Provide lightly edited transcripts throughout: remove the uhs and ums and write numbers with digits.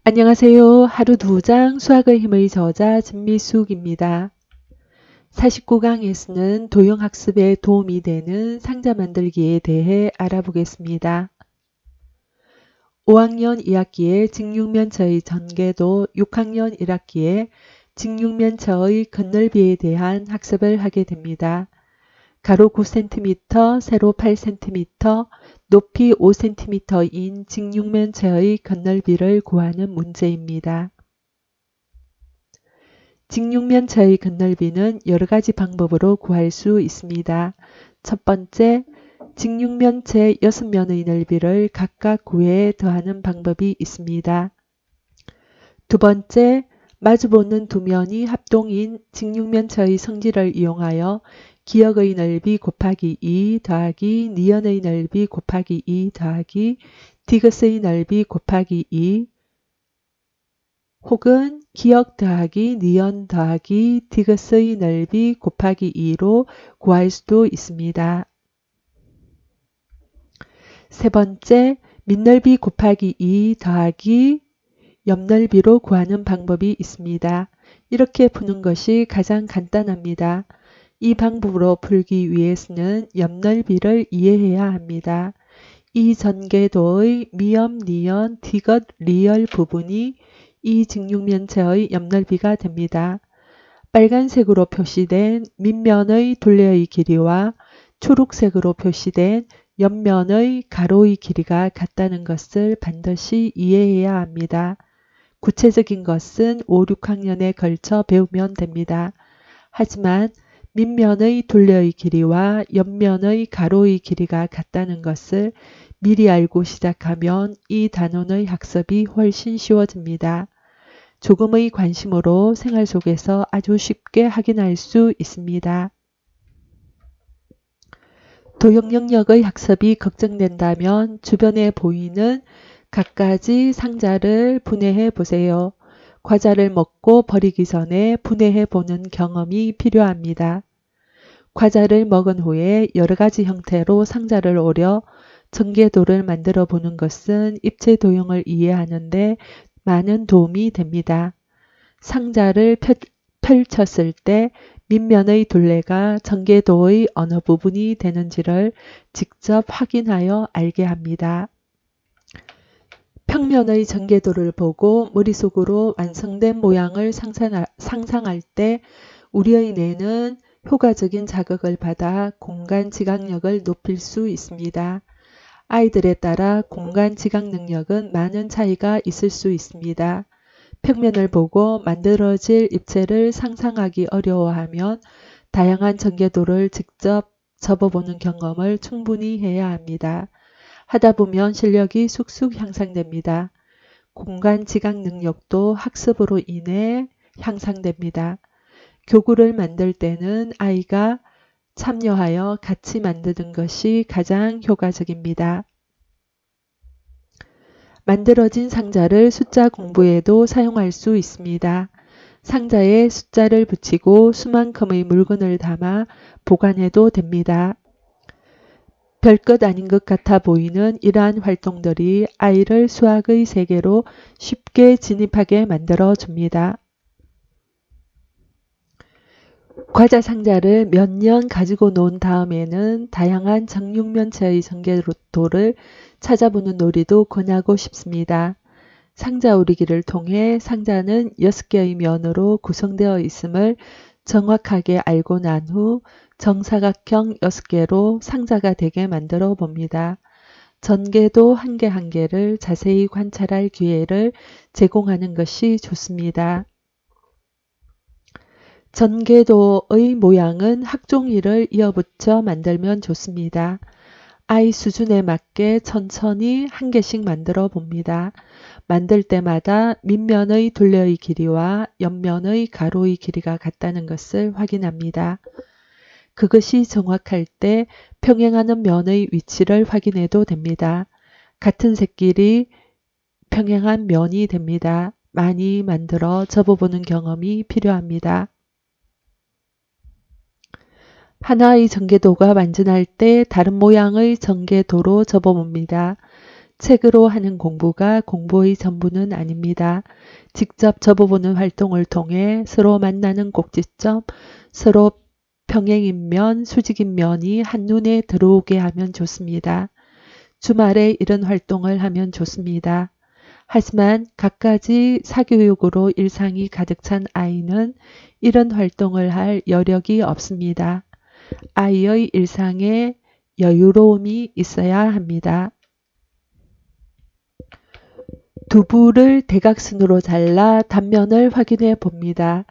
안녕하세요. 하루 2장 수학의 힘의 저자 진미숙입니다. 49강에서는 도형학습에 도움이 되는 상자 만들기에 대해 알아보겠습니다. 5학년 2학기에 직육면체의 전개도, 6학년 1학기에 직육면체의 겉넓이에 대한 학습을 하게 됩니다. 가로 9cm, 세로 8cm, 높이 5cm인 직육면체의 겉넓이를 구하는 문제입니다. 직육면체의 겉넓이는 여러가지 방법으로 구할 수 있습니다. 첫 번째, 직육면체 6면의 넓이를 각각 9에 더하는 방법이 있습니다. 두 번째, 마주보는 두 면이 합동인 직육면체의 성질을 이용하여 기역의 넓이 곱하기 2 더하기 니은의 넓이 곱하기 2 더하기 디귿의 넓이 곱하기 2 혹은 기역 더하기 니은 더하기 디귿의 넓이 곱하기 2로 구할 수도 있습니다. 세 번째, 밑넓이 곱하기 2 더하기 옆넓이로 구하는 방법이 있습니다. 이렇게 푸는 것이 가장 간단합니다. 이 방법으로 풀기 위해서는 옆넓이를 이해해야 합니다. 이 전개도의 미음, 니은, 디귿, 리을 부분이 이 직육면체의 옆넓이가 됩니다. 빨간색으로 표시된 밑면의 둘레의 길이와 초록색으로 표시된 옆면의 가로의 길이가 같다는 것을 반드시 이해해야 합니다. 구체적인 것은 5, 6학년에 걸쳐 배우면 됩니다. 하지만 밑면의 둘레의 길이와 옆면의 가로의 길이가 같다는 것을 미리 알고 시작하면 이 단원의 학습이 훨씬 쉬워집니다. 조금의 관심으로 생활 속에서 아주 쉽게 확인할 수 있습니다. 도형 영역의 학습이 걱정된다면 주변에 보이는 갖가지 상자를 분해해 보세요. 과자를 먹고 버리기 전에 분해해 보는 경험이 필요합니다. 과자를 먹은 후에 여러 가지 형태로 상자를 오려 전개도를 만들어 보는 것은 입체 도형을 이해하는 데 많은 도움이 됩니다. 상자를 펼쳤을 때 밑면의 둘레가 전개도의 어느 부분이 되는지를 직접 확인하여 알게 합니다. 평면의 전개도를 보고 머릿속으로 완성된 모양을 상상할 때 우리의 뇌는 효과적인 자극을 받아 공간 지각력을 높일 수 있습니다. 아이들에 따라 공간 지각 능력은 많은 차이가 있을 수 있습니다. 평면을 보고 만들어질 입체를 상상하기 어려워하면 다양한 전개도를 직접 접어보는 경험을 충분히 해야 합니다. 하다 보면 실력이 쑥쑥 향상됩니다. 공간 지각 능력도 학습으로 인해 향상됩니다. 교구를 만들 때는 아이가 참여하여 같이 만드는 것이 가장 효과적입니다. 만들어진 상자를 숫자 공부에도 사용할 수 있습니다. 상자에 숫자를 붙이고 수만큼의 물건을 담아 보관해도 됩니다. 별것 아닌 것 같아 보이는 이러한 활동들이 아이를 수학의 세계로 쉽게 진입하게 만들어 줍니다. 과자 상자를 몇 년 가지고 논 다음에는 다양한 정육면체의 전개도를 찾아보는 놀이도 권하고 싶습니다. 상자 오리기를 통해 상자는 6개의 면으로 구성되어 있음을 정확하게 알고 난 후 정사각형 6개로 상자가 되게 만들어 봅니다. 전개도 한 개 한 개를 자세히 관찰할 기회를 제공하는 것이 좋습니다. 전개도의 모양은 학종이를 이어붙여 만들면 좋습니다. 아이 수준에 맞게 천천히 한 개씩 만들어 봅니다. 만들 때마다 밑면의 둘레의 길이와 옆면의 가로의 길이가 같다는 것을 확인합니다. 그것이 정확할 때 평행하는 면의 위치를 확인해도 됩니다. 같은 색끼리 평행한 면이 됩니다. 많이 만들어 접어보는 경험이 필요합니다. 하나의 전개도가 완전할 때 다른 모양의 전개도로 접어봅니다. 책으로 하는 공부가 공부의 전부는 아닙니다. 직접 접어보는 활동을 통해 서로 만나는 꼭지점, 서로 평행인 면, 수직인 면이 한눈에 들어오게 하면 좋습니다. 주말에 이런 활동을 하면 좋습니다. 하지만 갖가지 사교육으로 일상이 가득 찬 아이는 이런 활동을 할 여력이 없습니다. 아이의 일상에 여유로움이 있어야 합니다. 두부를 대각선으로 잘라 단면을 확인해 봅니다.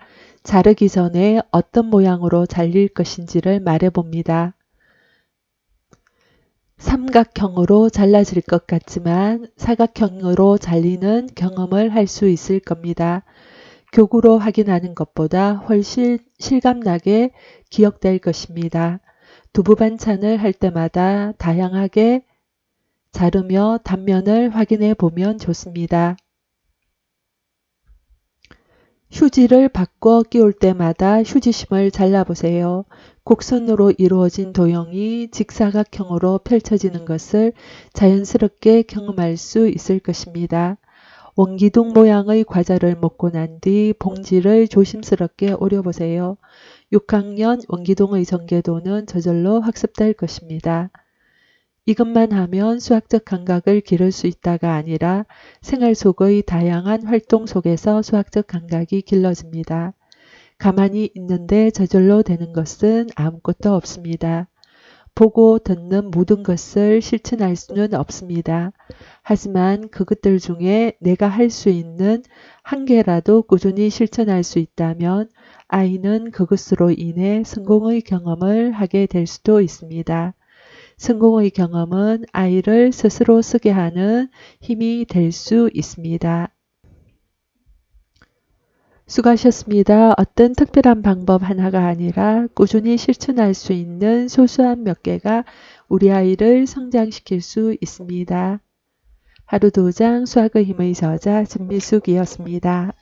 자르기 전에 어떤 모양으로 잘릴 것인지를 말해 봅니다. 삼각형으로 잘라질 것 같지만 사각형으로 잘리는 경험을 할 수 있을 겁니다. 교구로 확인하는 것보다 훨씬 실감나게 기억될 것입니다. 두부 반찬을 할 때마다 다양하게 자르며 단면을 확인해 보면 좋습니다. 휴지를 바꿔 끼울 때마다 휴지심을 잘라보세요. 곡선으로 이루어진 도형이 직사각형으로 펼쳐지는 것을 자연스럽게 경험할 수 있을 것입니다. 원기둥 모양의 과자를 먹고 난 뒤 봉지를 조심스럽게 오려보세요. 6학년 원기둥의 전개도는 저절로 학습될 것입니다. 이것만 하면 수학적 감각을 기를 수 있다가 아니라 생활 속의 다양한 활동 속에서 수학적 감각이 길러집니다. 가만히 있는데 저절로 되는 것은 아무것도 없습니다. 보고 듣는 모든 것을 실천할 수는 없습니다. 하지만 그것들 중에 내가 할 수 있는 한 개라도 꾸준히 실천할 수 있다면 아이는 그것으로 인해 성공의 경험을 하게 될 수도 있습니다. 성공의 경험은 아이를 스스로 쓰게 하는 힘이 될 수 있습니다. 수고하셨습니다. 어떤 특별한 방법 하나가 아니라 꾸준히 실천할 수 있는 소소한 몇 개가 우리 아이를 성장시킬 수 있습니다. 하루 2장 수학의 힘의 저자 진미숙이었습니다.